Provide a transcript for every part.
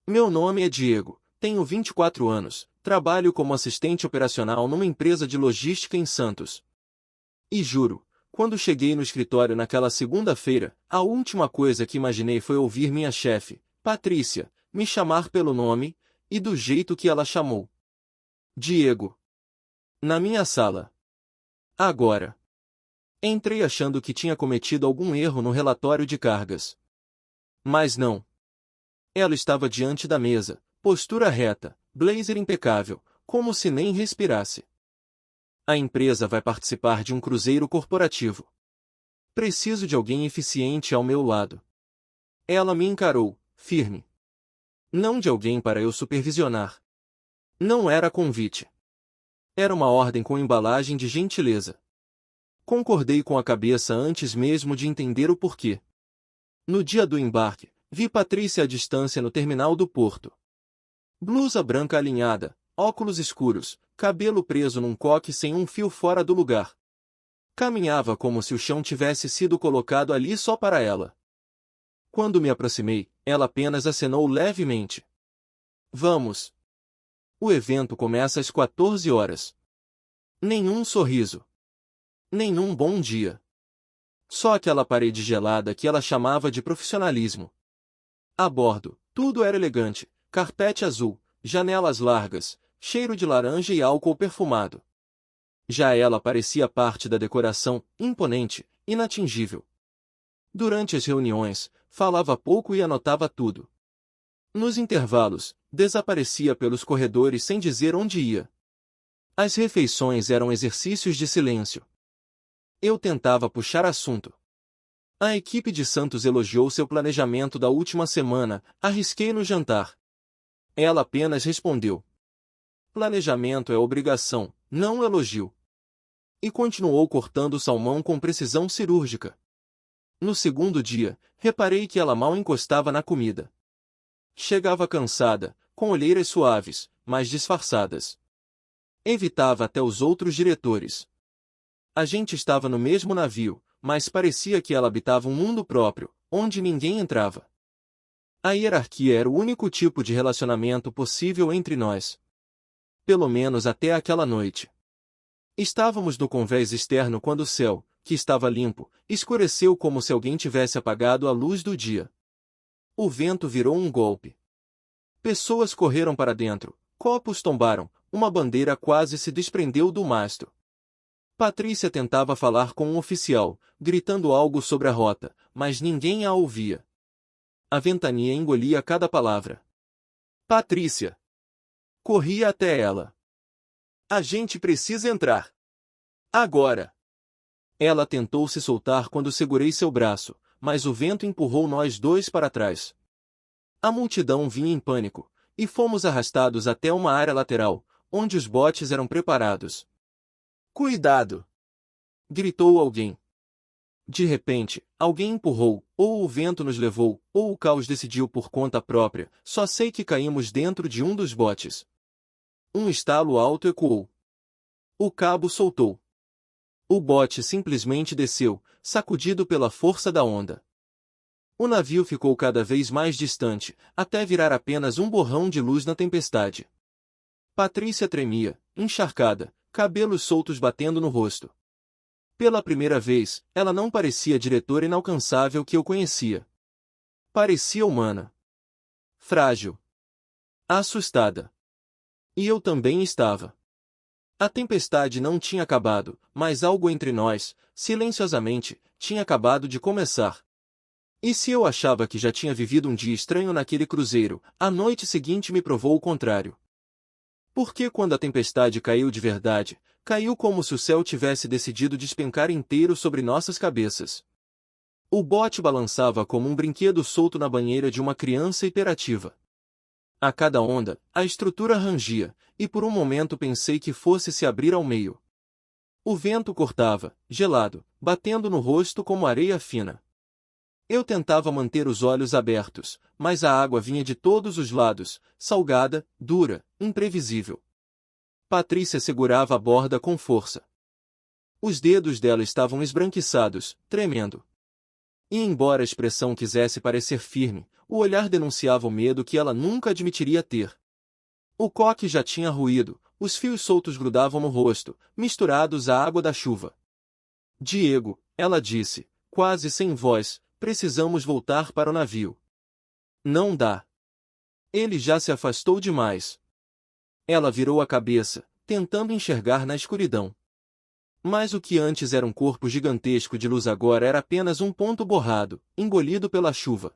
Meu nome é Diego, tenho 24 anos, trabalho como assistente operacional numa empresa de logística em Santos. E juro, quando cheguei no escritório naquela segunda-feira, a última coisa que imaginei foi ouvir minha chefe, Patrícia, me chamar pelo nome, e do jeito que ela chamou. Diego. Na minha sala. Agora. Entrei achando que tinha cometido algum erro no relatório de cargas. Mas não. Ela estava diante da mesa, postura reta, blazer impecável, como se nem respirasse. A empresa vai participar de um cruzeiro corporativo. Preciso de alguém eficiente ao meu lado. Ela me encarou, firme. Não de alguém para eu supervisionar. Não era convite. Era uma ordem com embalagem de gentileza. Concordei com a cabeça antes mesmo de entender o porquê. No dia do embarque, vi Patrícia à distância no terminal do porto. Blusa branca alinhada, óculos escuros, cabelo preso num coque sem um fio fora do lugar. Caminhava como se o chão tivesse sido colocado ali só para ela. Quando me aproximei, ela apenas acenou levemente. Vamos. O evento começa às 14 horas. Nenhum sorriso. Nenhum bom dia. Só aquela parede gelada que ela chamava de profissionalismo. A bordo, tudo era elegante, carpete azul, janelas largas, cheiro de laranja e álcool perfumado. Já ela parecia parte da decoração, imponente, inatingível. Durante as reuniões, falava pouco e anotava tudo. Nos intervalos, desaparecia pelos corredores sem dizer onde ia. As refeições eram exercícios de silêncio. Eu tentava puxar assunto. A equipe de Santos elogiou seu planejamento da última semana, arrisquei no jantar. Ela apenas respondeu. Planejamento é obrigação, não elogio. E continuou cortando o salmão com precisão cirúrgica. No segundo dia, reparei que ela mal encostava na comida. Chegava cansada, com olheiras suaves, mas disfarçadas. Evitava até os outros diretores. A gente estava no mesmo navio, mas parecia que ela habitava um mundo próprio, onde ninguém entrava. A hierarquia era o único tipo de relacionamento possível entre nós. Pelo menos até aquela noite. Estávamos no convés externo quando o céu, que estava limpo, escureceu como se alguém tivesse apagado a luz do dia. O vento virou um golpe. Pessoas correram para dentro, copos tombaram, uma bandeira quase se desprendeu do mastro. Patrícia tentava falar com um oficial, gritando algo sobre a rota, mas ninguém a ouvia. A ventania engolia cada palavra. Patrícia! Corria até ela. A gente precisa entrar. Agora! Ela tentou se soltar quando segurei seu braço, mas o vento empurrou nós dois para trás. A multidão vinha em pânico, e fomos arrastados até uma área lateral, onde os botes eram preparados. Cuidado! Gritou alguém. De repente, alguém empurrou, ou o vento nos levou, ou o caos decidiu por conta própria, só sei que caímos dentro de um dos botes. Um estalo alto ecoou. O cabo soltou. O bote simplesmente desceu, sacudido pela força da onda. O navio ficou cada vez mais distante, até virar apenas um borrão de luz na tempestade. Patrícia tremia, encharcada, cabelos soltos batendo no rosto. Pela primeira vez, ela não parecia a diretora inalcançável que eu conhecia. Parecia humana. Frágil. Assustada. E eu também estava. A tempestade não tinha acabado, mas algo entre nós, silenciosamente, tinha acabado de começar. E se eu achava que já tinha vivido um dia estranho naquele cruzeiro, a noite seguinte me provou o contrário. Porque quando a tempestade caiu de verdade, caiu como se o céu tivesse decidido despencar inteiro sobre nossas cabeças. O bote balançava como um brinquedo solto na banheira de uma criança hiperativa. A cada onda, a estrutura rangia, e por um momento pensei que fosse se abrir ao meio. O vento cortava, gelado, batendo no rosto como areia fina. Eu tentava manter os olhos abertos, mas a água vinha de todos os lados, salgada, dura, imprevisível. Patrícia segurava a borda com força. Os dedos dela estavam esbranquiçados, tremendo. E embora a expressão quisesse parecer firme, o olhar denunciava o medo que ela nunca admitiria ter. O coque já tinha ruído, os fios soltos grudavam no rosto, misturados à água da chuva. Diego, ela disse, quase sem voz, precisamos voltar para o navio. Não dá. Ele já se afastou demais. Ela virou a cabeça, tentando enxergar na escuridão. Mas o que antes era um corpo gigantesco de luz agora era apenas um ponto borrado, engolido pela chuva.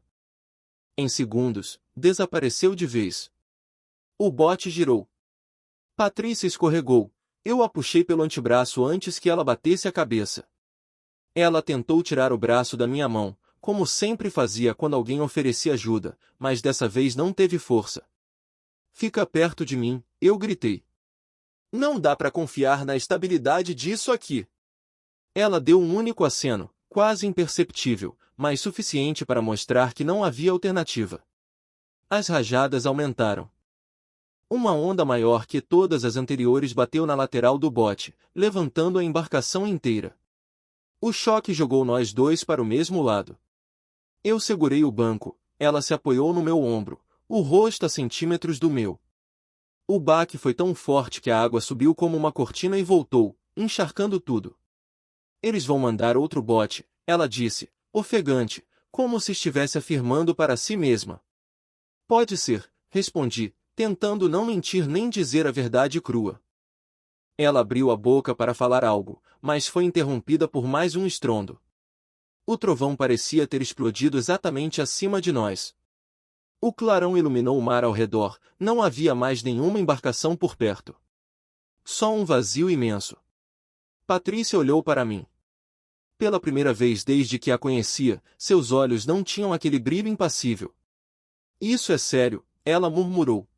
Em segundos, desapareceu de vez. O bote girou. Patrícia escorregou. Eu a puxei pelo antebraço antes que ela batesse a cabeça. Ela tentou tirar o braço da minha mão, como sempre fazia quando alguém oferecia ajuda, mas dessa vez não teve força. Fica perto de mim, eu gritei. Não dá para confiar na estabilidade disso aqui. Ela deu um único aceno, quase imperceptível, mas suficiente para mostrar que não havia alternativa. As rajadas aumentaram. Uma onda maior que todas as anteriores bateu na lateral do bote, levantando a embarcação inteira. O choque jogou nós dois para o mesmo lado. Eu segurei o banco, ela se apoiou no meu ombro, o rosto a centímetros do meu. O baque foi tão forte que a água subiu como uma cortina e voltou, encharcando tudo. Eles vão mandar outro bote, ela disse, ofegante, como se estivesse afirmando para si mesma. Pode ser, respondi, tentando não mentir nem dizer a verdade crua. Ela abriu a boca para falar algo, mas foi interrompida por mais um estrondo. O trovão parecia ter explodido exatamente acima de nós. O clarão iluminou o mar ao redor, não havia mais nenhuma embarcação por perto. Só um vazio imenso. Patrícia olhou para mim. Pela primeira vez desde que a conhecia, seus olhos não tinham aquele brilho impassível. Isso é sério, ela murmurou.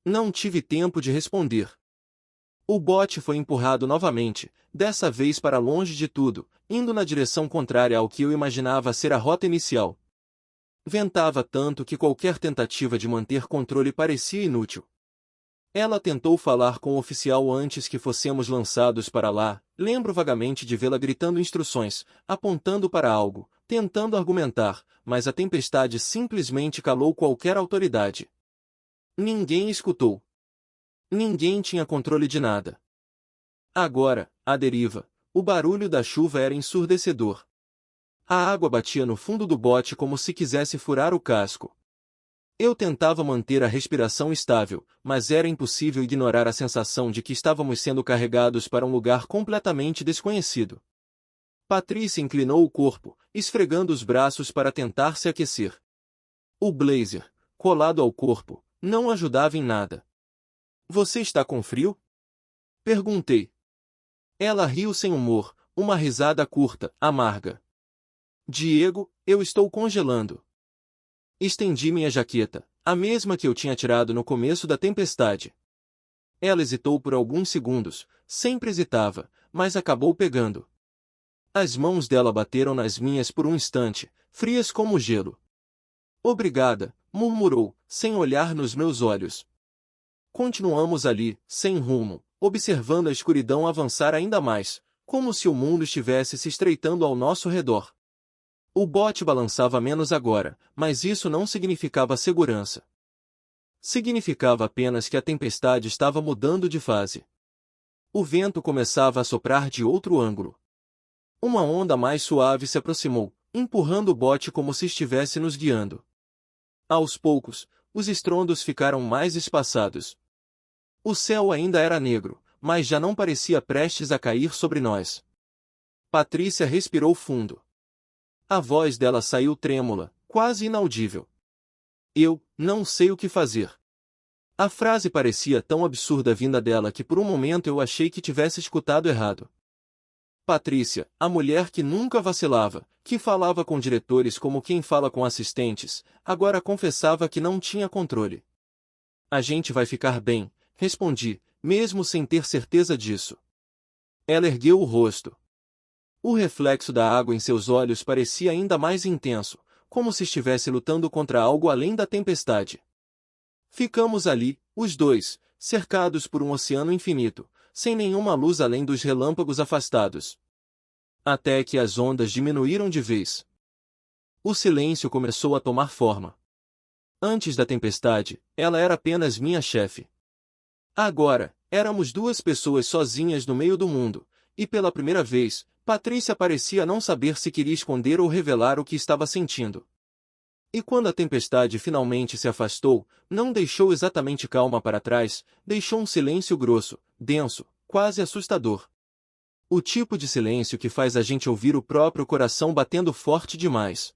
Não tive tempo de responder. O bote foi empurrado novamente, dessa vez para longe de tudo, indo na direção contrária ao que eu imaginava ser a rota inicial. Ventava tanto que qualquer tentativa de manter controle parecia inútil. Ela tentou falar com o oficial antes que fossemos lançados para lá, lembro vagamente de vê-la gritando instruções, apontando para algo, tentando argumentar, mas a tempestade simplesmente calou qualquer autoridade. Ninguém escutou. Ninguém tinha controle de nada. Agora, à deriva, o barulho da chuva era ensurdecedor. A água batia no fundo do bote como se quisesse furar o casco. Eu tentava manter a respiração estável, mas era impossível ignorar a sensação de que estávamos sendo carregados para um lugar completamente desconhecido. Patrícia inclinou o corpo, esfregando os braços para tentar se aquecer. O blazer, colado ao corpo, não ajudava em nada. Você está com frio? Perguntei. Ela riu sem humor, uma risada curta, amarga. Diego, eu estou congelando. Estendi minha jaqueta, a mesma que eu tinha tirado no começo da tempestade. Ela hesitou por alguns segundos, sempre hesitava, mas acabou pegando. As mãos dela bateram nas minhas por um instante, frias como gelo. Obrigada, murmurou, sem olhar nos meus olhos. Continuamos ali, sem rumo, observando a escuridão avançar ainda mais, como se o mundo estivesse se estreitando ao nosso redor. O bote balançava menos agora, mas isso não significava segurança. Significava apenas que a tempestade estava mudando de fase. O vento começava a soprar de outro ângulo. Uma onda mais suave se aproximou, empurrando o bote como se estivesse nos guiando. Aos poucos, os estrondos ficaram mais espaçados. O céu ainda era negro, mas já não parecia prestes a cair sobre nós. Patrícia respirou fundo. A voz dela saiu trêmula, quase inaudível. Eu não sei o que fazer. A frase parecia tão absurda vinda dela que por um momento eu achei que tivesse escutado errado. Patrícia, a mulher que nunca vacilava, que falava com diretores como quem fala com assistentes, agora confessava que não tinha controle. A gente vai ficar bem, respondi, mesmo sem ter certeza disso. Ela ergueu o rosto. O reflexo da água em seus olhos parecia ainda mais intenso, como se estivesse lutando contra algo além da tempestade. Ficamos ali, os dois, cercados por um oceano infinito, sem nenhuma luz além dos relâmpagos afastados. Até que as ondas diminuíram de vez. O silêncio começou a tomar forma. Antes da tempestade, ela era apenas minha chefe. Agora, éramos duas pessoas sozinhas no meio do mundo, e pela primeira vez, Patrícia parecia não saber se queria esconder ou revelar o que estava sentindo. E quando a tempestade finalmente se afastou, não deixou exatamente calma para trás, deixou um silêncio grosso, denso, quase assustador. O tipo de silêncio que faz a gente ouvir o próprio coração batendo forte demais.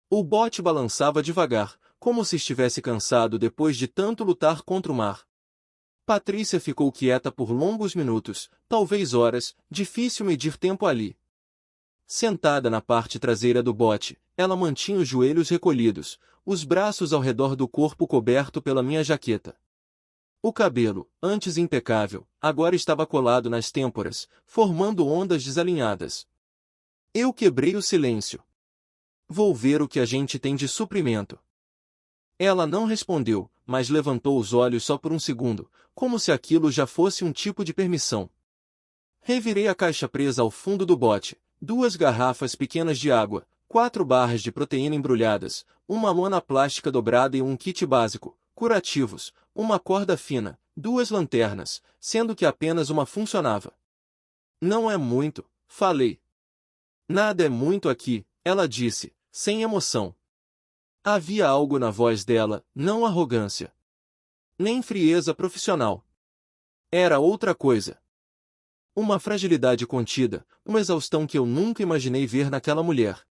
O bote balançava devagar, como se estivesse cansado depois de tanto lutar contra o mar. Patrícia ficou quieta por longos minutos, talvez horas, difícil medir tempo ali. Sentada na parte traseira do bote, ela mantinha os joelhos recolhidos, os braços ao redor do corpo coberto pela minha jaqueta. O cabelo, antes impecável, agora estava colado nas têmporas, formando ondas desalinhadas. Eu quebrei o silêncio. Vou ver o que a gente tem de suprimento. Ela não respondeu, mas levantou os olhos só por um segundo, como se aquilo já fosse um tipo de permissão. Revirei a caixa presa ao fundo do bote, 2 garrafas pequenas de água, 4 barras de proteína embrulhadas, uma lona plástica dobrada e um kit básico, curativos, uma corda fina, 2 lanternas, sendo que apenas uma funcionava. Não é muito, falei. Nada é muito aqui, ela disse, sem emoção. Havia algo na voz dela, não arrogância. Nem frieza profissional. Era outra coisa. Uma fragilidade contida, uma exaustão que eu nunca imaginei ver naquela mulher.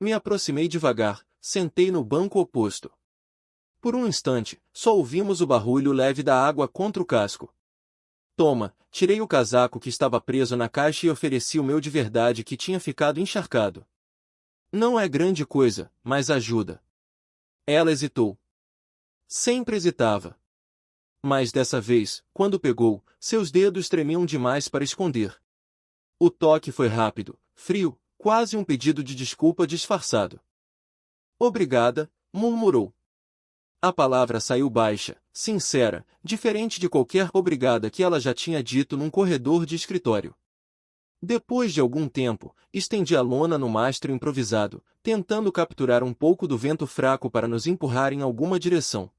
Me aproximei devagar, sentei no banco oposto. Por um instante, só ouvimos o barulho leve da água contra o casco. Toma, tirei o casaco que estava preso na caixa e ofereci o meu de verdade que tinha ficado encharcado. Não é grande coisa, mas ajuda. Ela hesitou. Sempre hesitava. Mas dessa vez, quando pegou, seus dedos tremiam demais para esconder. O toque foi rápido, frio, quase um pedido de desculpa disfarçado. Obrigada, murmurou. A palavra saiu baixa, sincera, diferente de qualquer obrigada que ela já tinha dito num corredor de escritório. Depois de algum tempo, estendi a lona no mastro improvisado, tentando capturar um pouco do vento fraco para nos empurrar em alguma direção.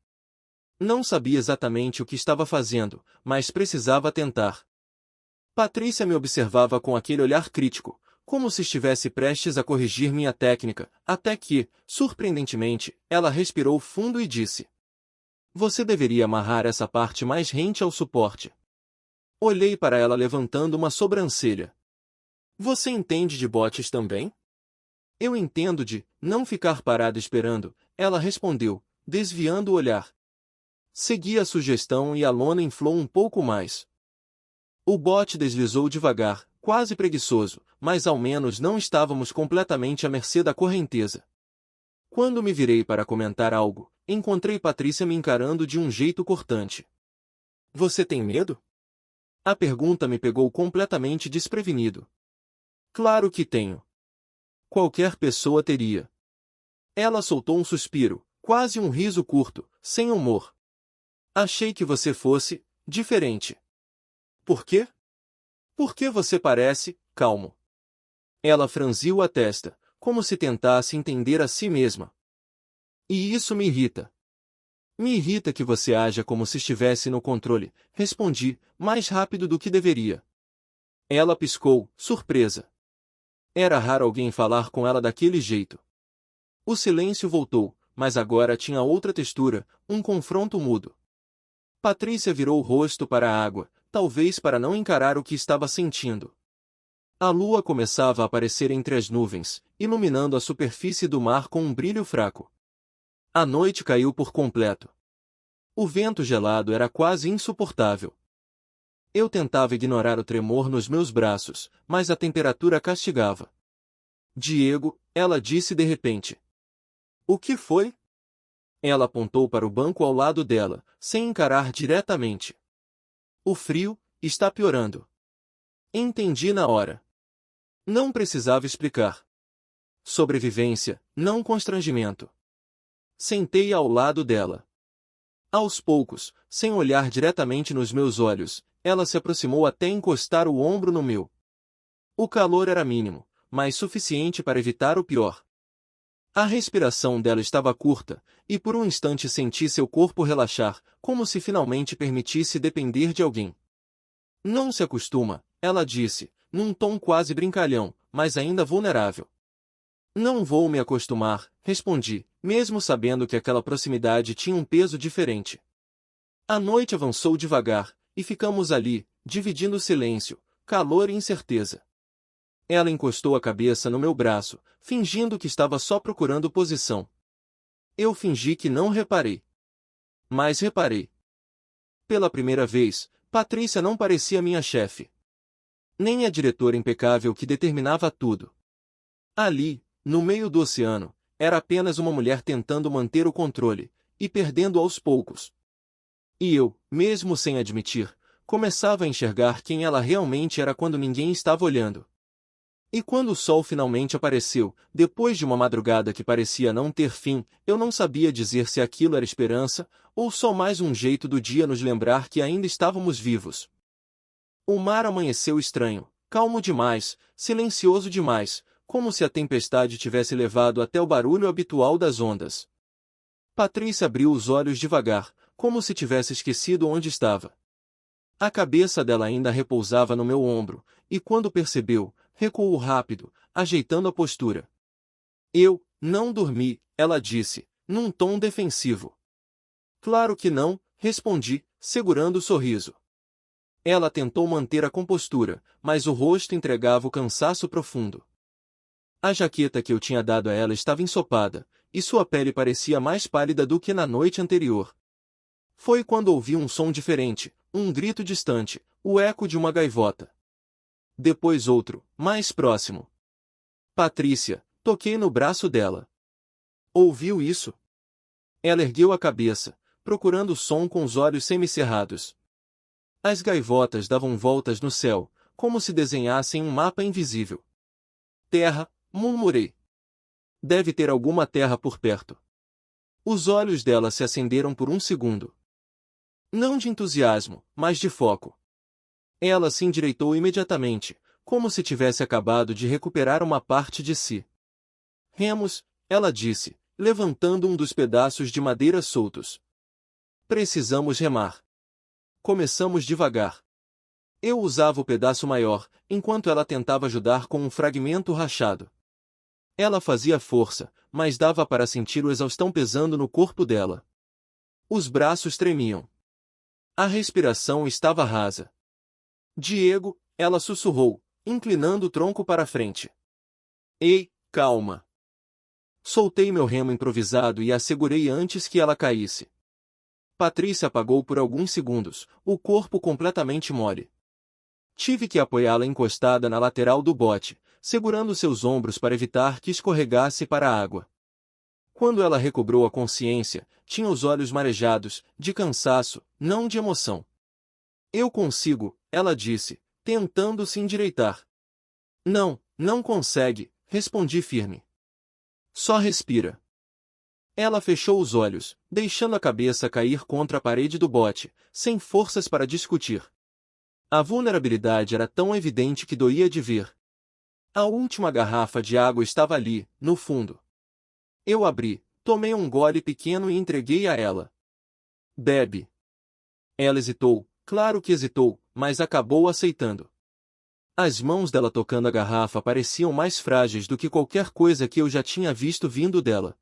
Não sabia exatamente o que estava fazendo, mas precisava tentar. Patrícia me observava com aquele olhar crítico, como se estivesse prestes a corrigir minha técnica, até que, surpreendentemente, ela respirou fundo e disse: Você deveria amarrar essa parte mais rente ao suporte. Olhei para ela levantando uma sobrancelha. Você entende de botes também? Eu entendo de não ficar parada esperando, ela respondeu, desviando o olhar. Segui a sugestão e a lona inflou um pouco mais. O bote deslizou devagar, quase preguiçoso, mas ao menos não estávamos completamente à mercê da correnteza. Quando me virei para comentar algo, encontrei Patrícia me encarando de um jeito cortante. Você tem medo? A pergunta me pegou completamente desprevenido. Claro que tenho. Qualquer pessoa teria. Ela soltou um suspiro, quase um riso curto, sem humor. Achei que você fosse diferente. Por quê? Porque você parece calmo. Ela franziu a testa, como se tentasse entender a si mesma. E isso me irrita. Me irrita que você haja como se estivesse no controle, respondi, mais rápido do que deveria. Ela piscou, surpresa. Era raro alguém falar com ela daquele jeito. O silêncio voltou, mas agora tinha outra textura, um confronto mudo. Patrícia virou o rosto para a água, talvez para não encarar o que estava sentindo. A lua começava a aparecer entre as nuvens, iluminando a superfície do mar com um brilho fraco. A noite caiu por completo. O vento gelado era quase insuportável. Eu tentava ignorar o tremor nos meus braços, mas a temperatura castigava. Diego, ela disse de repente. O que foi? Ela apontou para o banco ao lado dela, sem encarar diretamente. O frio está piorando. Entendi na hora. Não precisava explicar. Sobrevivência, não constrangimento. Sentei ao lado dela. Aos poucos, sem olhar diretamente nos meus olhos, ela se aproximou até encostar o ombro no meu. O calor era mínimo, mas suficiente para evitar o pior. A respiração dela estava curta, e por um instante senti seu corpo relaxar, como se finalmente permitisse depender de alguém. Não se acostuma, ela disse, num tom quase brincalhão, mas ainda vulnerável. Não vou me acostumar, respondi, mesmo sabendo que aquela proximidade tinha um peso diferente. A noite avançou devagar, e ficamos ali, dividindo silêncio, calor e incerteza. Ela encostou a cabeça no meu braço, fingindo que estava só procurando posição. Eu fingi que não reparei. Mas reparei. Pela primeira vez, Patrícia não parecia minha chefe. Nem a diretora impecável que determinava tudo. Ali, no meio do oceano, era apenas uma mulher tentando manter o controle, e perdendo aos poucos. E eu, mesmo sem admitir, começava a enxergar quem ela realmente era quando ninguém estava olhando. E quando o sol finalmente apareceu, depois de uma madrugada que parecia não ter fim, eu não sabia dizer se aquilo era esperança, ou só mais um jeito do dia nos lembrar que ainda estávamos vivos. O mar amanheceu estranho, calmo demais, silencioso demais, como se a tempestade tivesse levado até o barulho habitual das ondas. Patrícia abriu os olhos devagar, como se tivesse esquecido onde estava. A cabeça dela ainda repousava no meu ombro, e quando percebeu, recuou rápido, ajeitando a postura. Eu, não dormi, ela disse, num tom defensivo. Claro que não, respondi, segurando o sorriso. Ela tentou manter a compostura, mas o rosto entregava o cansaço profundo. A jaqueta que eu tinha dado a ela estava ensopada, e sua pele parecia mais pálida do que na noite anterior. Foi quando ouvi um som diferente, um grito distante, o eco de uma gaivota. Depois outro, mais próximo. Patrícia, toquei no braço dela. Ouviu isso? Ela ergueu a cabeça, procurando o som com os olhos semicerrados. As gaivotas davam voltas no céu, como se desenhassem um mapa invisível. Terra, murmurei. Deve ter alguma terra por perto. Os olhos dela se acenderam por um segundo. Não de entusiasmo, mas de foco. Ela se endireitou imediatamente, como se tivesse acabado de recuperar uma parte de si. Remos, ela disse, levantando um dos pedaços de madeira soltos. Precisamos remar. Começamos devagar. Eu usava o pedaço maior, enquanto ela tentava ajudar com um fragmento rachado. Ela fazia força, mas dava para sentir o exaustão pesando no corpo dela. Os braços tremiam. A respiração estava rasa. Diego, ela sussurrou, inclinando o tronco para a frente. Ei, calma. Soltei meu remo improvisado e a segurei antes que ela caísse. Patrícia apagou por alguns segundos, o corpo completamente mole. Tive que apoiá-la encostada na lateral do bote, segurando seus ombros para evitar que escorregasse para a água. Quando ela recobrou a consciência, tinha os olhos marejados, de cansaço, não de emoção. Eu consigo, ela disse, tentando se endireitar. Não, não consegue, respondi firme. Só respira. Ela fechou os olhos, deixando a cabeça cair contra a parede do bote, sem forças para discutir. A vulnerabilidade era tão evidente que doía de ver. A última garrafa de água estava ali, no fundo. Eu abri, tomei um gole pequeno e entreguei a ela. Bebe. Ela hesitou, claro que hesitou, mas acabou aceitando. As mãos dela tocando a garrafa pareciam mais frágeis do que qualquer coisa que eu já tinha visto vindo dela.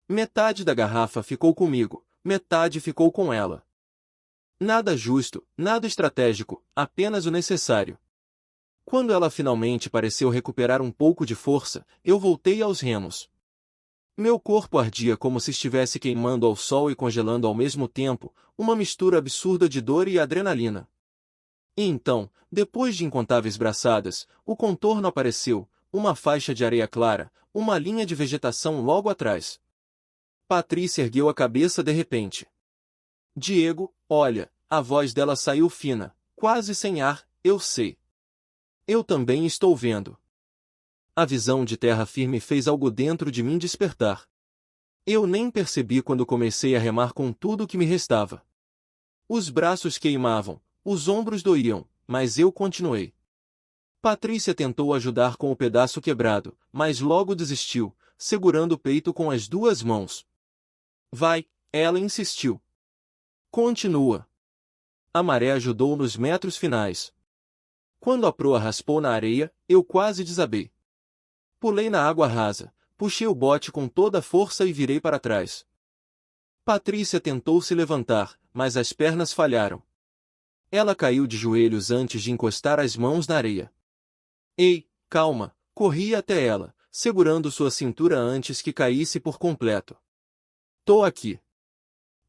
Metade da garrafa ficou comigo, metade ficou com ela. Nada justo, nada estratégico, apenas o necessário. Quando ela finalmente pareceu recuperar um pouco de força, eu voltei aos remos. Meu corpo ardia como se estivesse queimando ao sol e congelando ao mesmo tempo, uma mistura absurda de dor e adrenalina. E então, depois de incontáveis braçadas, o contorno apareceu, uma faixa de areia clara, uma linha de vegetação logo atrás. Patrícia ergueu a cabeça de repente. Diego, olha, a voz dela saiu fina, quase sem ar, eu sei. Eu também estou vendo. A visão de terra firme fez algo dentro de mim despertar. Eu nem percebi quando comecei a remar com tudo o que me restava. Os braços queimavam, os ombros doíam, mas eu continuei. Patrícia tentou ajudar com o pedaço quebrado, mas logo desistiu, segurando o peito com as duas mãos. Vai, ela insistiu. Continua. A maré ajudou nos metros finais. Quando a proa raspou na areia, eu quase desabei. Pulei na água rasa, puxei o bote com toda a força e virei para trás. Patrícia tentou se levantar, mas as pernas falharam. Ela caiu de joelhos antes de encostar as mãos na areia. Ei, calma, corri até ela, segurando sua cintura antes que caísse por completo. Tô aqui.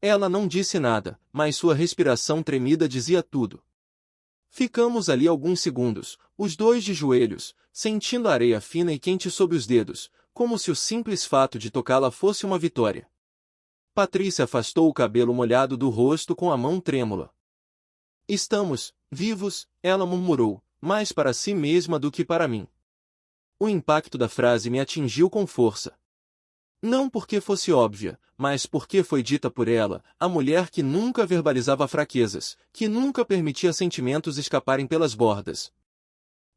Ela não disse nada, mas sua respiração tremida dizia tudo. Ficamos ali alguns segundos, os dois de joelhos, sentindo a areia fina e quente sob os dedos, como se o simples fato de tocá-la fosse uma vitória. Patrícia afastou o cabelo molhado do rosto com a mão trêmula. Estamos vivos, ela murmurou, mais para si mesma do que para mim. O impacto da frase me atingiu com força. Não porque fosse óbvia, mas porque foi dita por ela, a mulher que nunca verbalizava fraquezas, que nunca permitia sentimentos escaparem pelas bordas.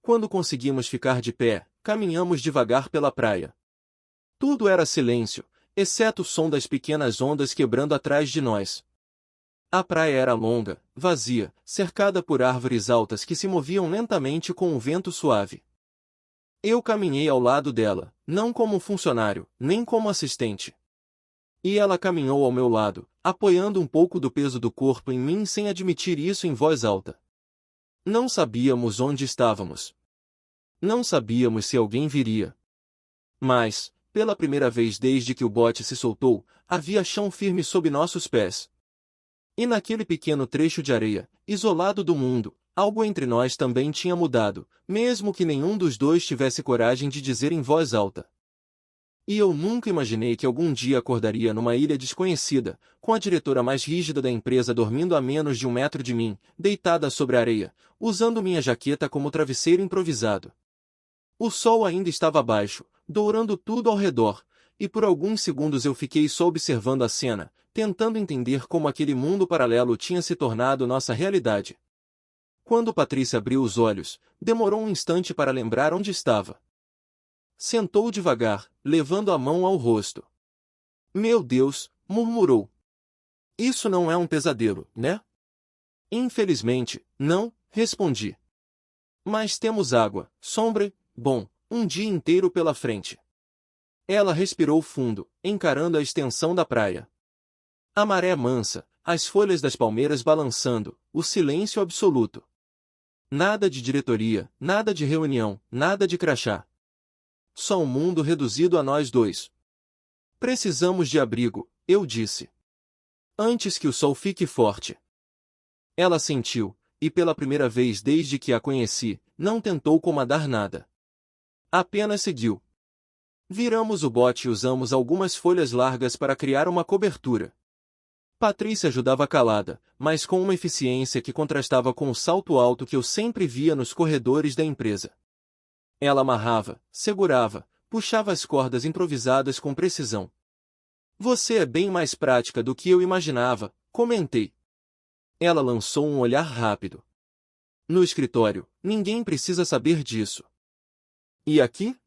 Quando conseguimos ficar de pé, caminhamos devagar pela praia. Tudo era silêncio, exceto o som das pequenas ondas quebrando atrás de nós. A praia era longa, vazia, cercada por árvores altas que se moviam lentamente com um vento suave. Eu caminhei ao lado dela, não como funcionário, nem como assistente. E ela caminhou ao meu lado, apoiando um pouco do peso do corpo em mim sem admitir isso em voz alta. Não sabíamos onde estávamos. Não sabíamos se alguém viria. Mas, pela primeira vez desde que o bote se soltou, havia chão firme sob nossos pés. E naquele pequeno trecho de areia, isolado do mundo, algo entre nós também tinha mudado, mesmo que nenhum dos dois tivesse coragem de dizer em voz alta. E eu nunca imaginei que algum dia acordaria numa ilha desconhecida, com a diretora mais rígida da empresa dormindo a menos de 1 metro de mim, deitada sobre a areia, usando minha jaqueta como travesseiro improvisado. O sol ainda estava baixo, dourando tudo ao redor, e por alguns segundos eu fiquei só observando a cena, tentando entender como aquele mundo paralelo tinha se tornado nossa realidade. Quando Patrícia abriu os olhos, demorou um instante para lembrar onde estava. Sentou devagar, levando a mão ao rosto. Meu Deus, murmurou. Isso não é um pesadelo, né? Infelizmente, não, respondi. Mas temos água, sombra, bom, um dia inteiro pela frente. Ela respirou fundo, encarando a extensão da praia. A maré mansa, as folhas das palmeiras balançando, o silêncio absoluto. Nada de diretoria, nada de reunião, nada de crachá. Só um mundo reduzido a nós dois. Precisamos de abrigo, eu disse. Antes que o sol fique forte. Ela sentiu, e pela primeira vez desde que a conheci, não tentou comandar nada. Apenas seguiu. Viramos o bote e usamos algumas folhas largas para criar uma cobertura. Patrícia ajudava calada, mas com uma eficiência que contrastava com o salto alto que eu sempre via nos corredores da empresa. Ela amarrava, segurava, puxava as cordas improvisadas com precisão. Você é bem mais prática do que eu imaginava, comentei. Ela lançou um olhar rápido. No escritório, ninguém precisa saber disso. E aqui?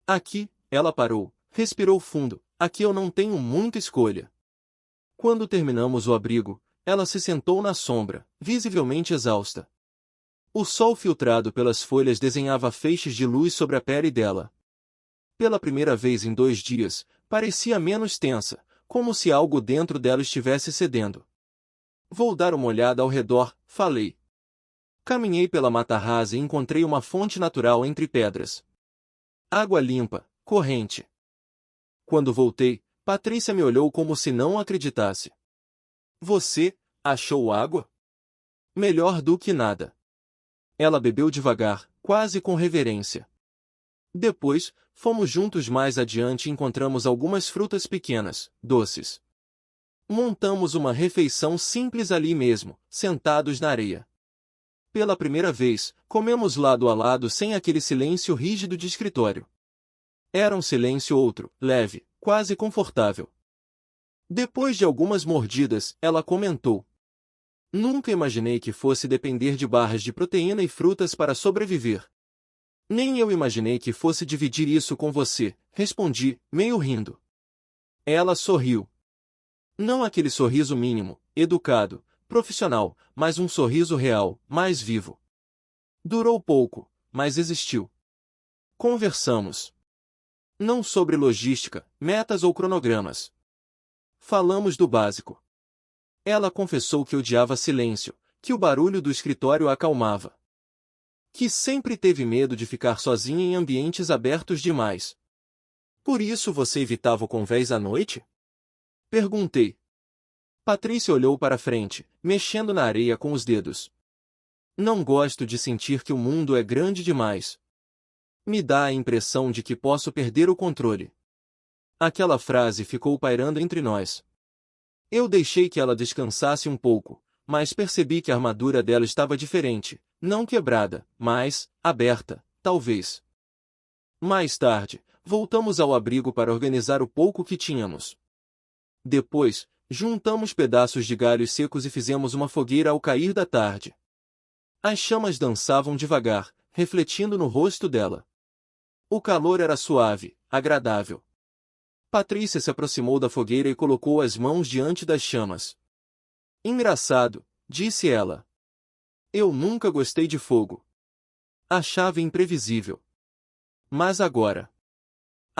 Aqui, ela parou, respirou fundo, aqui eu não tenho muita escolha. Quando terminamos o abrigo, ela se sentou na sombra, visivelmente exausta. O sol filtrado pelas folhas desenhava feixes de luz sobre a pele dela. Pela primeira vez em 2 dias, parecia menos tensa, como se algo dentro dela estivesse cedendo. Vou dar uma olhada ao redor, falei. Caminhei pela mata rasa e encontrei uma fonte natural entre pedras. Água limpa, corrente. Quando voltei, Patrícia me olhou como se não acreditasse. Você achou água? Melhor do que nada. Ela bebeu devagar, quase com reverência. Depois, fomos juntos mais adiante e encontramos algumas frutas pequenas, doces. Montamos uma refeição simples ali mesmo, sentados na areia. Pela primeira vez, comemos lado a lado sem aquele silêncio rígido de escritório. Era um silêncio outro, leve, quase confortável. Depois de algumas mordidas, ela comentou. Nunca imaginei que fosse depender de barras de proteína e frutas para sobreviver. Nem eu imaginei que fosse dividir isso com você, respondi, meio rindo. Ela sorriu. Não aquele sorriso mínimo, educado, profissional, mas um sorriso real, mais vivo. Durou pouco, mas existiu. Conversamos. Não sobre logística, metas ou cronogramas. Falamos do básico. Ela confessou que odiava silêncio, que o barulho do escritório a acalmava. Que sempre teve medo de ficar sozinha em ambientes abertos demais. Por isso você evitava o convés à noite? Perguntei. Patrícia olhou para frente, mexendo na areia com os dedos. Não gosto de sentir que o mundo é grande demais. Me dá a impressão de que posso perder o controle. Aquela frase ficou pairando entre nós. Eu deixei que ela descansasse um pouco, mas percebi que a armadura dela estava diferente, não quebrada, mas aberta, talvez. Mais tarde, voltamos ao abrigo para organizar o pouco que tínhamos. Depois, juntamos pedaços de galhos secos e fizemos uma fogueira ao cair da tarde. As chamas dançavam devagar, refletindo no rosto dela. O calor era suave, agradável. Patrícia se aproximou da fogueira e colocou as mãos diante das chamas. Engraçado, disse ela. Eu nunca gostei de fogo. Achava imprevisível. Mas agora.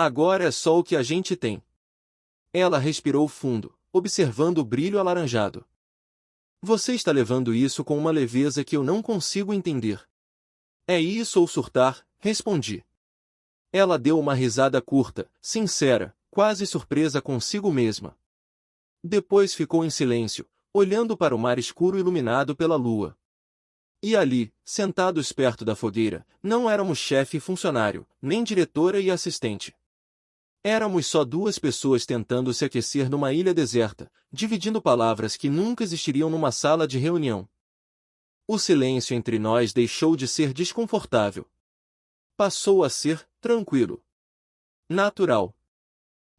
Agora é só o que a gente tem. Ela respirou fundo, observando o brilho alaranjado. Você está levando isso com uma leveza que eu não consigo entender. É isso ou surtar? Respondi. Ela deu uma risada curta, sincera, quase surpresa consigo mesma. Depois ficou em silêncio, olhando para o mar escuro iluminado pela lua. E ali, sentados perto da fogueira, não éramos chefe e funcionário, nem diretora e assistente. Éramos só duas pessoas tentando se aquecer numa ilha deserta, dividindo palavras que nunca existiriam numa sala de reunião. O silêncio entre nós deixou de ser desconfortável. Passou a ser tranquilo. Natural.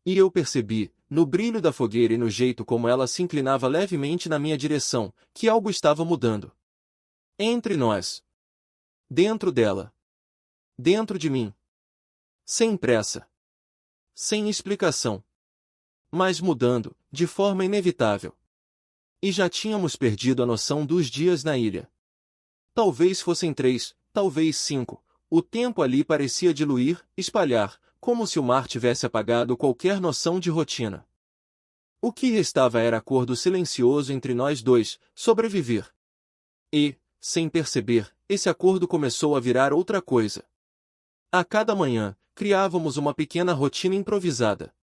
E eu percebi, no brilho da fogueira e no jeito como ela se inclinava levemente na minha direção, que algo estava mudando. Entre nós. Dentro dela. Dentro de mim. Sem pressa. Sem explicação. Mas mudando, de forma inevitável. E já tínhamos perdido a noção dos dias na ilha. Talvez fossem 3, talvez 5. O tempo ali parecia diluir, espalhar, como se o mar tivesse apagado qualquer noção de rotina. O que restava era acordo silencioso entre nós dois, sobreviver. E, sem perceber, esse acordo começou a virar outra coisa. A cada manhã, criávamos uma pequena rotina improvisada.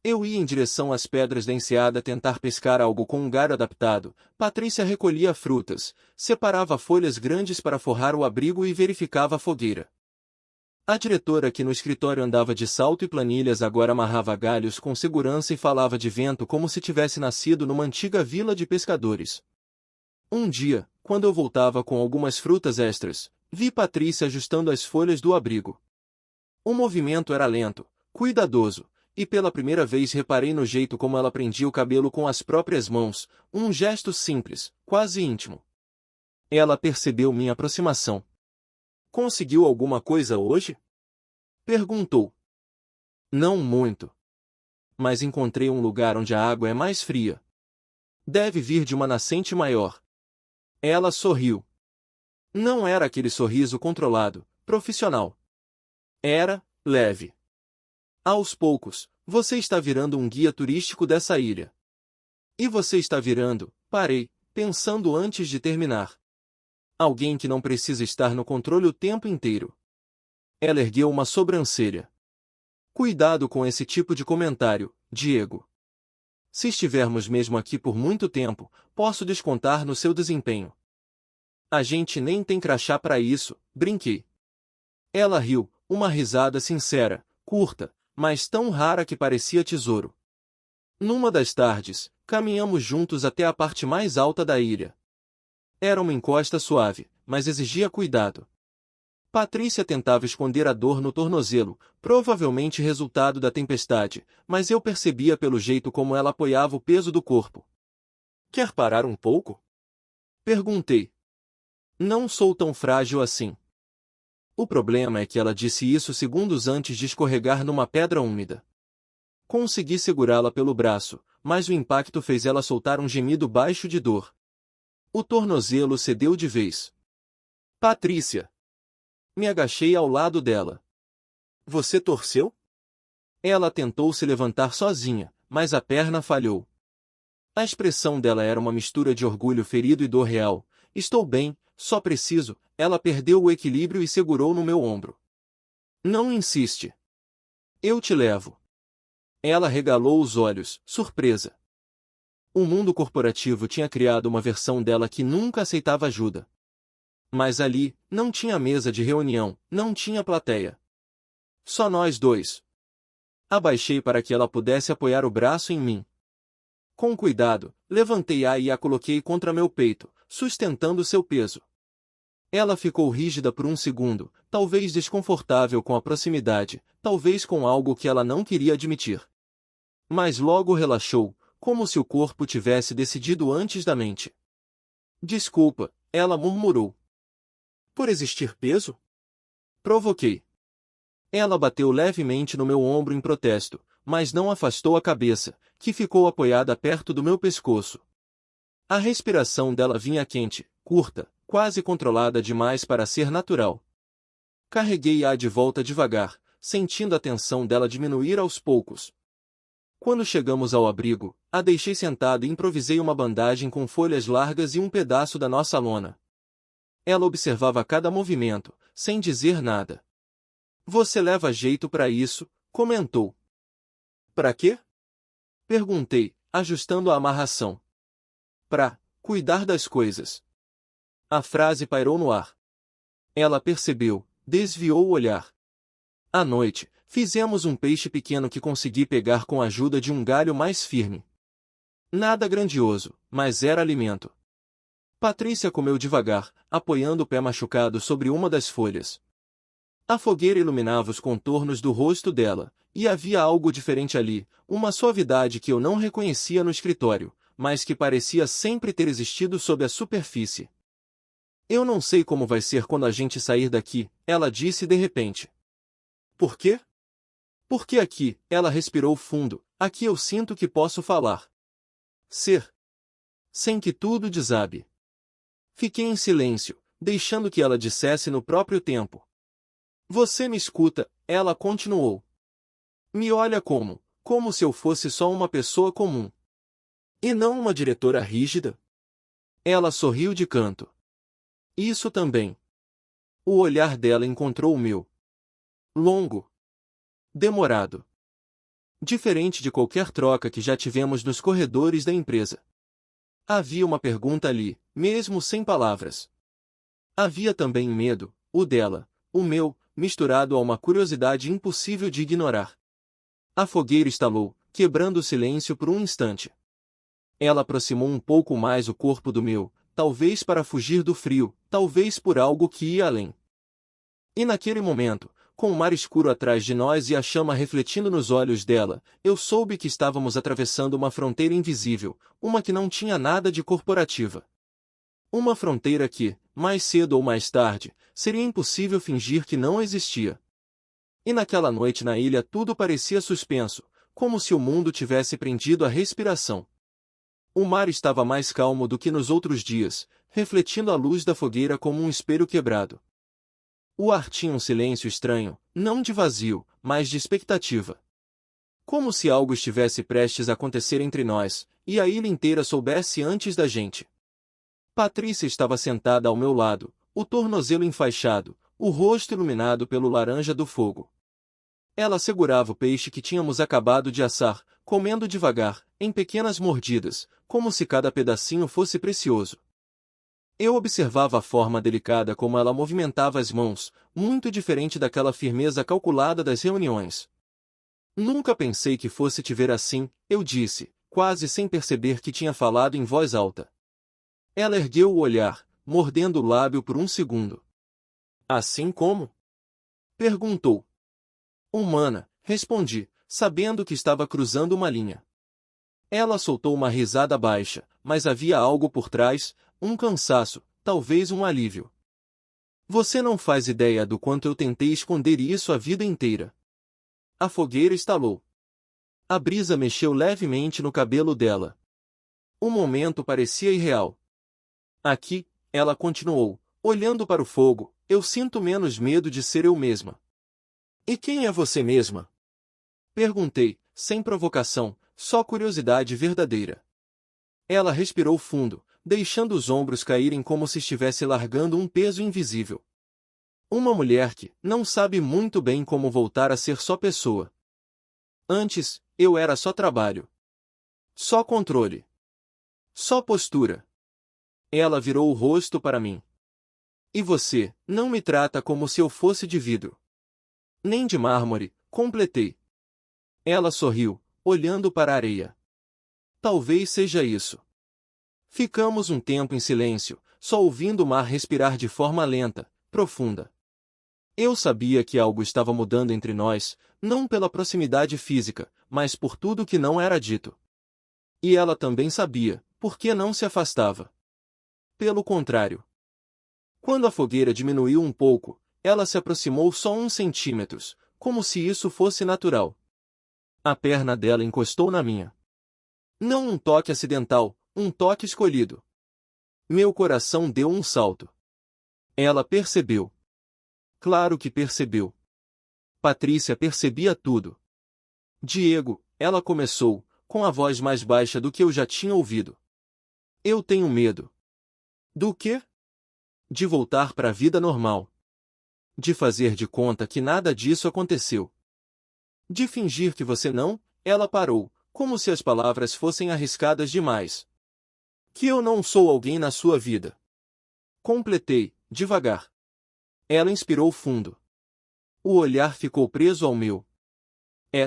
Eu ia em direção às pedras da enseada tentar pescar algo com um galho adaptado, Patrícia recolhia frutas, separava folhas grandes para forrar o abrigo e verificava a fogueira. A diretora que no escritório andava de salto e planilhas agora amarrava galhos com segurança e falava de vento como se tivesse nascido numa antiga vila de pescadores. Um dia, quando eu voltava com algumas frutas extras, vi Patrícia ajustando as folhas do abrigo. O movimento era lento, cuidadoso, e pela primeira vez reparei no jeito como ela prendia o cabelo com as próprias mãos, um gesto simples, quase íntimo. Ela percebeu minha aproximação. Conseguiu alguma coisa hoje? Perguntou. Não muito. Mas encontrei um lugar onde a água é mais fria. Deve vir de uma nascente maior. Ela sorriu. Não era aquele sorriso controlado, profissional. Era leve. Aos poucos, você está virando um guia turístico dessa ilha. E você está virando, parei, pensando antes de terminar. Alguém que não precisa estar no controle o tempo inteiro. Ela ergueu uma sobrancelha. Cuidado com esse tipo de comentário, Diego. Se estivermos mesmo aqui por muito tempo, posso descontar no seu desempenho. A gente nem tem crachá para isso, brinquei. Ela riu, uma risada sincera, curta, mas tão rara que parecia tesouro. Numa das tardes, caminhamos juntos até a parte mais alta da ilha. Era uma encosta suave, mas exigia cuidado. Patrícia tentava esconder a dor no tornozelo, provavelmente resultado da tempestade, mas eu percebia pelo jeito como ela apoiava o peso do corpo. Quer parar um pouco? Perguntei. Não sou tão frágil assim. O problema é que ela disse isso segundos antes de escorregar numa pedra úmida. Consegui segurá-la pelo braço, mas o impacto fez ela soltar um gemido baixo de dor. O tornozelo cedeu de vez. Patrícia! Me agachei ao lado dela. Você torceu? Ela tentou se levantar sozinha, mas a perna falhou. A expressão dela era uma mistura de orgulho ferido e dor real. Estou bem, só preciso. Ela perdeu o equilíbrio e segurou no meu ombro. Não insiste. Eu te levo. Ela regalou os olhos, surpresa. O mundo corporativo tinha criado uma versão dela que nunca aceitava ajuda. Mas ali, não tinha mesa de reunião, não tinha plateia. Só nós dois. Abaixei para que ela pudesse apoiar o braço em mim. Com cuidado, levantei-a e a coloquei contra meu peito, sustentando seu peso. Ela ficou rígida por um segundo, talvez desconfortável com a proximidade, talvez com algo que ela não queria admitir. Mas logo relaxou, como se o corpo tivesse decidido antes da mente. Desculpa, ela murmurou. Por existir peso? Provoquei. Ela bateu levemente no meu ombro em protesto, mas não afastou a cabeça, que ficou apoiada perto do meu pescoço. A respiração dela vinha quente, curta, quase controlada demais para ser natural. Carreguei-a de volta devagar, sentindo a tensão dela diminuir aos poucos. Quando chegamos ao abrigo, a deixei sentada e improvisei uma bandagem com folhas largas e um pedaço da nossa lona. Ela observava cada movimento, sem dizer nada. Você leva jeito para isso, comentou. Para quê? Perguntei, ajustando a amarração. Pra cuidar das coisas. A frase pairou no ar. Ela percebeu, desviou o olhar. À noite, fizemos um peixe pequeno que consegui pegar com a ajuda de um galho mais firme. Nada grandioso, mas era alimento. Patrícia comeu devagar, apoiando o pé machucado sobre uma das folhas. A fogueira iluminava os contornos do rosto dela, e havia algo diferente ali, uma suavidade que eu não reconhecia no escritório, mas que parecia sempre ter existido sob a superfície. Eu não sei como vai ser quando a gente sair daqui, ela disse de repente. Por quê? Porque aqui, ela respirou fundo, aqui eu sinto que posso falar. Ser. Sem que tudo desabe. Fiquei em silêncio, deixando que ela dissesse no próprio tempo. Você me escuta, ela continuou. Me olha como se eu fosse só uma pessoa comum. E não uma diretora rígida? Ela sorriu de canto. Isso também. O olhar dela encontrou o meu. Longo. Demorado. Diferente de qualquer troca que já tivemos nos corredores da empresa. Havia uma pergunta ali, mesmo sem palavras. Havia também medo, o dela, o meu, misturado a uma curiosidade impossível de ignorar. A fogueira estalou, quebrando o silêncio por um instante. Ela aproximou um pouco mais o corpo do meu, talvez para fugir do frio, talvez por algo que ia além. E naquele momento, com o mar escuro atrás de nós e a chama refletindo nos olhos dela, eu soube que estávamos atravessando uma fronteira invisível, uma que não tinha nada de corporativa. Uma fronteira que, mais cedo ou mais tarde, seria impossível fingir que não existia. E naquela noite na ilha tudo parecia suspenso, como se o mundo tivesse prendido a respiração. O mar estava mais calmo do que nos outros dias, refletindo a luz da fogueira como um espelho quebrado. O ar tinha um silêncio estranho, não de vazio, mas de expectativa. Como se algo estivesse prestes a acontecer entre nós, e a ilha inteira soubesse antes da gente. Patrícia estava sentada ao meu lado, o tornozelo enfaixado, o rosto iluminado pelo laranja do fogo. Ela segurava o peixe que tínhamos acabado de assar, comendo devagar, em pequenas mordidas, como se cada pedacinho fosse precioso. Eu observava a forma delicada como ela movimentava as mãos, muito diferente daquela firmeza calculada das reuniões. Nunca pensei que fosse te ver assim, eu disse, quase sem perceber que tinha falado em voz alta. Ela ergueu o olhar, mordendo o lábio por um segundo. Assim como? Perguntou. Humana, respondi, sabendo que estava cruzando uma linha. Ela soltou uma risada baixa, mas havia algo por trás, um cansaço, talvez um alívio. Você não faz ideia do quanto eu tentei esconder isso a vida inteira. A fogueira estalou. A brisa mexeu levemente no cabelo dela. O momento parecia irreal. Aqui, ela continuou, olhando para o fogo, eu sinto menos medo de ser eu mesma. E quem é você mesma? Perguntei, sem provocação, só curiosidade verdadeira. Ela respirou fundo, deixando os ombros caírem como se estivesse largando um peso invisível. Uma mulher que não sabe muito bem como voltar a ser só pessoa. Antes, eu era só trabalho. Só controle. Só postura. Ela virou o rosto para mim. E você, não me trata como se eu fosse de vidro. Nem de mármore, completei. Ela sorriu, olhando para a areia. Talvez seja isso. Ficamos um tempo em silêncio, só ouvindo o mar respirar de forma lenta, profunda. Eu sabia que algo estava mudando entre nós, não pela proximidade física, mas por tudo que não era dito. E ela também sabia, porque não se afastava. Pelo contrário. Quando a fogueira diminuiu um pouco, ela se aproximou só uns centímetros, como se isso fosse natural. A perna dela encostou na minha. Não um toque acidental, um toque escolhido. Meu coração deu um salto. Ela percebeu. Claro que percebeu. Patrícia percebia tudo. Diego, ela começou, com a voz mais baixa do que eu já tinha ouvido. Eu tenho medo. Do quê? De voltar para a vida normal. De fazer de conta que nada disso aconteceu. De fingir que você não, ela parou, como se as palavras fossem arriscadas demais. Que eu não sou alguém na sua vida. Completei, devagar. Ela inspirou fundo. O olhar ficou preso ao meu.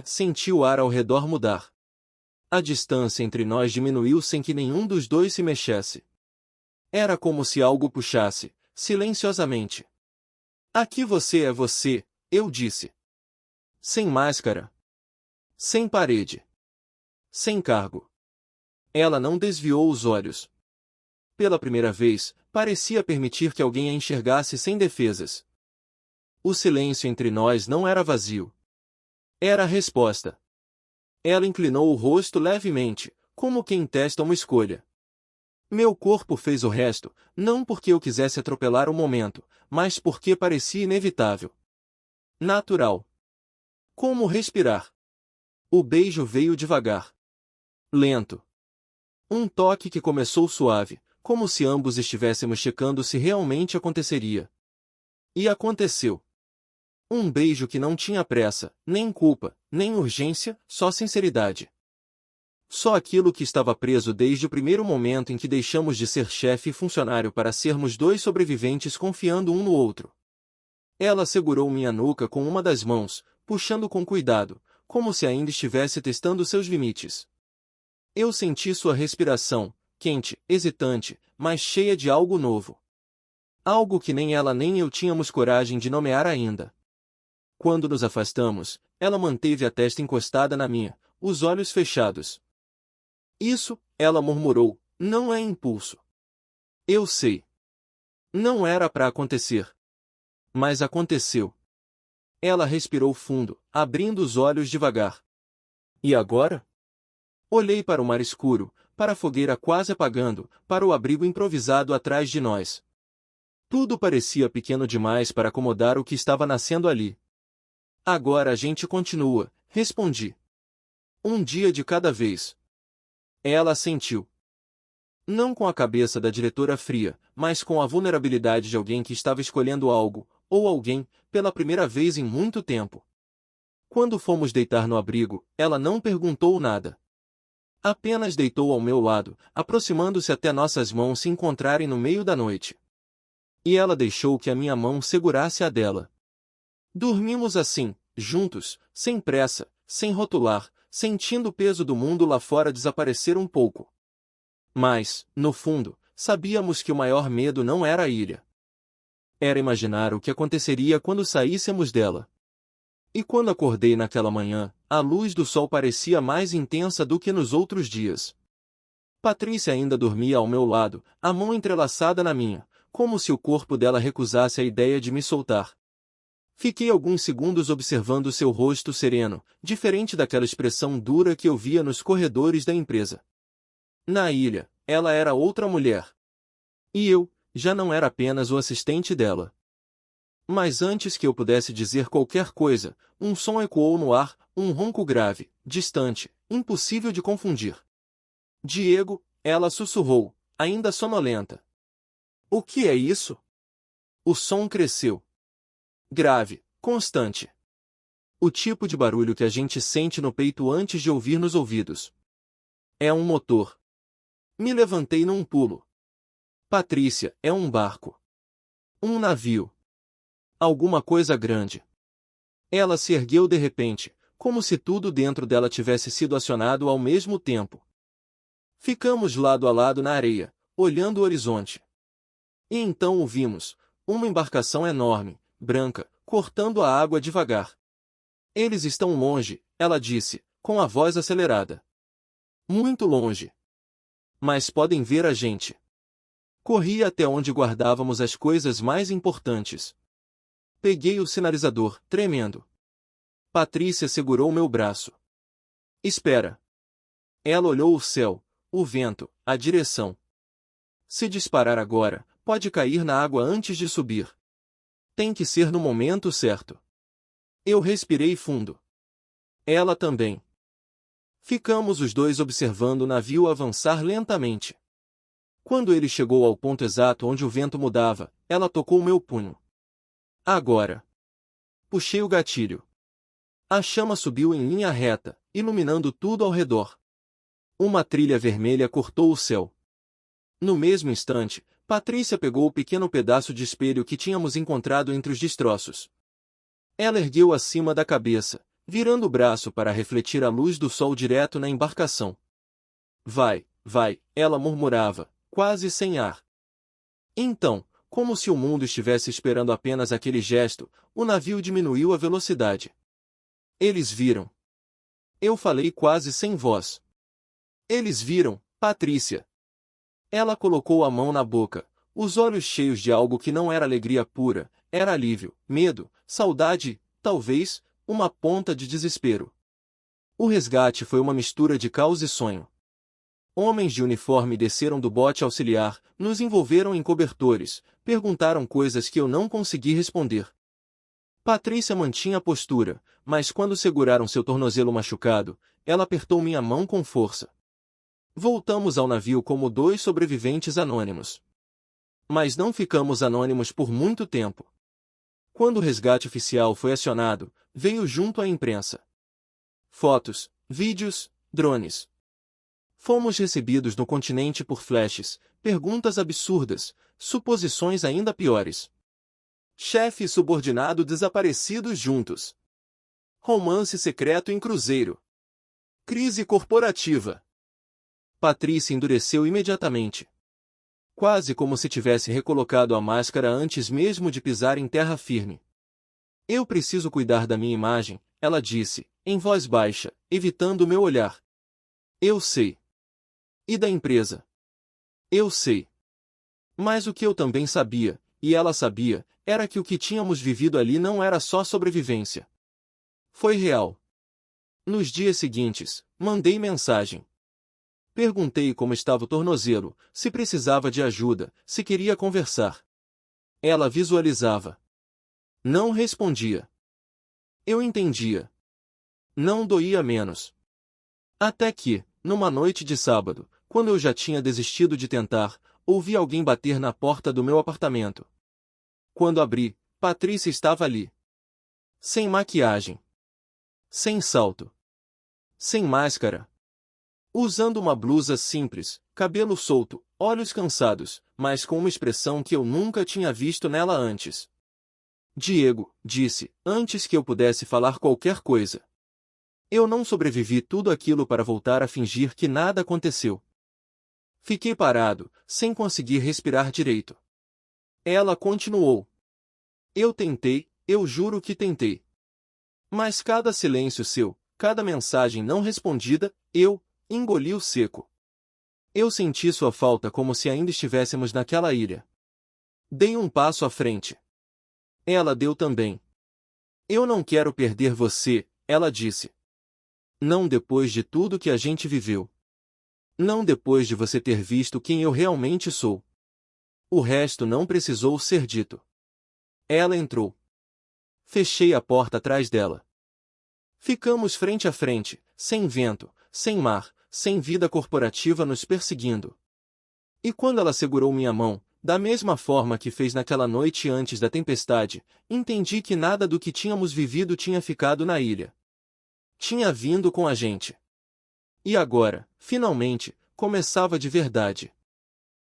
Senti o ar ao redor mudar. A distância entre nós diminuiu sem que nenhum dos dois se mexesse. Era como se algo puxasse, silenciosamente. Aqui você é você, eu disse. Sem máscara. Sem parede. Sem cargo. Ela não desviou os olhos. Pela primeira vez, parecia permitir que alguém a enxergasse sem defesas. O silêncio entre nós não era vazio. Era a resposta. Ela inclinou o rosto levemente, como quem testa uma escolha. Meu corpo fez o resto, não porque eu quisesse atropelar o momento, mas porque parecia inevitável. Natural. Como respirar. O beijo veio devagar. Lento. Um toque que começou suave, como se ambos estivéssemos checando se realmente aconteceria. E aconteceu. Um beijo que não tinha pressa, nem culpa, nem urgência, só sinceridade. Só aquilo que estava preso desde o primeiro momento em que deixamos de ser chefe e funcionário para sermos dois sobreviventes confiando um no outro. Ela segurou minha nuca com uma das mãos, puxando com cuidado, como se ainda estivesse testando seus limites. Eu senti sua respiração, quente, hesitante, mas cheia de algo novo. Algo que nem ela nem eu tínhamos coragem de nomear ainda. Quando nos afastamos, ela manteve a testa encostada na minha, os olhos fechados. Isso, ela murmurou, não é impulso. Eu sei. Não era para acontecer. Mas aconteceu. Ela respirou fundo, abrindo os olhos devagar. E agora? Olhei para o mar escuro, para a fogueira quase apagando, para o abrigo improvisado atrás de nós. Tudo parecia pequeno demais para acomodar o que estava nascendo ali. Agora a gente continua, respondi. Um dia de cada vez. Ela assentiu. Não com a cabeça da diretora fria, mas com a vulnerabilidade de alguém que estava escolhendo algo, ou alguém, pela primeira vez em muito tempo. Quando fomos deitar no abrigo, ela não perguntou nada. Apenas deitou ao meu lado, aproximando-se até nossas mãos se encontrarem no meio da noite. E ela deixou que a minha mão segurasse a dela. Dormimos assim, juntos, sem pressa, sem rotular, sentindo o peso do mundo lá fora desaparecer um pouco. Mas, no fundo, sabíamos que o maior medo não era a ilha. Era imaginar o que aconteceria quando saíssemos dela. E quando acordei naquela manhã, a luz do sol parecia mais intensa do que nos outros dias. Patrícia ainda dormia ao meu lado, a mão entrelaçada na minha, como se o corpo dela recusasse a ideia de me soltar. Fiquei alguns segundos observando seu rosto sereno, diferente daquela expressão dura que eu via nos corredores da empresa. Na ilha, ela era outra mulher. E eu, já não era apenas o assistente dela. Mas antes que eu pudesse dizer qualquer coisa, um som ecoou no ar, um ronco grave, distante, impossível de confundir. Diego, ela sussurrou, ainda sonolenta. O que é isso? O som cresceu. Grave, constante. O tipo de barulho que a gente sente no peito antes de ouvir nos ouvidos. É um motor. Me levantei num pulo. Patrícia, é um barco. Um navio. Alguma coisa grande. Ela se ergueu de repente, como se tudo dentro dela tivesse sido acionado ao mesmo tempo. Ficamos lado a lado na areia, olhando o horizonte. E então o vimos, uma embarcação enorme, branca, cortando a água devagar. Eles estão longe, ela disse, com a voz acelerada. Muito longe. Mas podem ver a gente. Corri até onde guardávamos as coisas mais importantes. Peguei o sinalizador, tremendo. Patrícia segurou meu braço. Espera. Ela olhou o céu, o vento, a direção. Se disparar agora, pode cair na água antes de subir. Tem que ser no momento certo. Eu respirei fundo. Ela também. Ficamos os dois observando o navio avançar lentamente. Quando ele chegou ao ponto exato onde o vento mudava, ela tocou meu punho. Agora. Puxei o gatilho. A chama subiu em linha reta, iluminando tudo ao redor. Uma trilha vermelha cortou o céu. No mesmo instante, Patrícia pegou o pequeno pedaço de espelho que tínhamos encontrado entre os destroços. Ela ergueu acima da cabeça, virando o braço para refletir a luz do sol direto na embarcação. Vai, vai, ela murmurava, quase sem ar. Então, como se o mundo estivesse esperando apenas aquele gesto, o navio diminuiu a velocidade. Eles viram. Eu falei quase sem voz. Eles viram, Patrícia. Ela colocou a mão na boca, os olhos cheios de algo que não era alegria pura, era alívio, medo, saudade, talvez, uma ponta de desespero. O resgate foi uma mistura de caos e sonho. Homens de uniforme desceram do bote auxiliar, nos envolveram em cobertores, perguntaram coisas que eu não consegui responder. Patrícia mantinha a postura, mas quando seguraram seu tornozelo machucado, ela apertou minha mão com força. Voltamos ao navio como dois sobreviventes anônimos. Mas não ficamos anônimos por muito tempo. Quando o resgate oficial foi acionado, veio junto à imprensa. Fotos, vídeos, drones. Fomos recebidos no continente por flashes, perguntas absurdas, suposições ainda piores. Chefe e subordinado desaparecidos juntos. Romance secreto em cruzeiro. Crise corporativa. Patrícia endureceu imediatamente. Quase como se tivesse recolocado a máscara antes mesmo de pisar em terra firme. Eu preciso cuidar da minha imagem, ela disse, em voz baixa, evitando meu olhar. Eu sei. E da empresa? Eu sei. Mas o que eu também sabia, e ela sabia, era que o que tínhamos vivido ali não era só sobrevivência. Foi real. Nos dias seguintes, mandei mensagem. Perguntei como estava o tornozelo, se precisava de ajuda, se queria conversar. Ela visualizava. Não respondia. Eu entendia. Não doía menos. Até que, numa noite de sábado, quando eu já tinha desistido de tentar, ouvi alguém bater na porta do meu apartamento. Quando abri, Patrícia estava ali. Sem maquiagem. Sem salto. Sem máscara. Usando uma blusa simples, cabelo solto, olhos cansados, mas com uma expressão que eu nunca tinha visto nela antes. Diego, disse, antes que eu pudesse falar qualquer coisa. Eu não sobrevivi tudo aquilo para voltar a fingir que nada aconteceu. Fiquei parado, sem conseguir respirar direito. Ela continuou. Eu tentei, eu juro que tentei. Mas cada silêncio seu, cada mensagem não respondida, eu engoli o seco. Eu senti sua falta como se ainda estivéssemos naquela ilha. Dei um passo à frente. Ela deu também. Eu não quero perder você, ela disse. Não depois de tudo que a gente viveu. Não depois de você ter visto quem eu realmente sou. O resto não precisou ser dito. Ela entrou. Fechei a porta atrás dela. Ficamos frente a frente, sem vento, sem mar, sem vida corporativa nos perseguindo. E quando ela segurou minha mão, da mesma forma que fez naquela noite antes da tempestade, entendi que nada do que tínhamos vivido tinha ficado na ilha. Tinha vindo com a gente. E agora, finalmente, começava de verdade.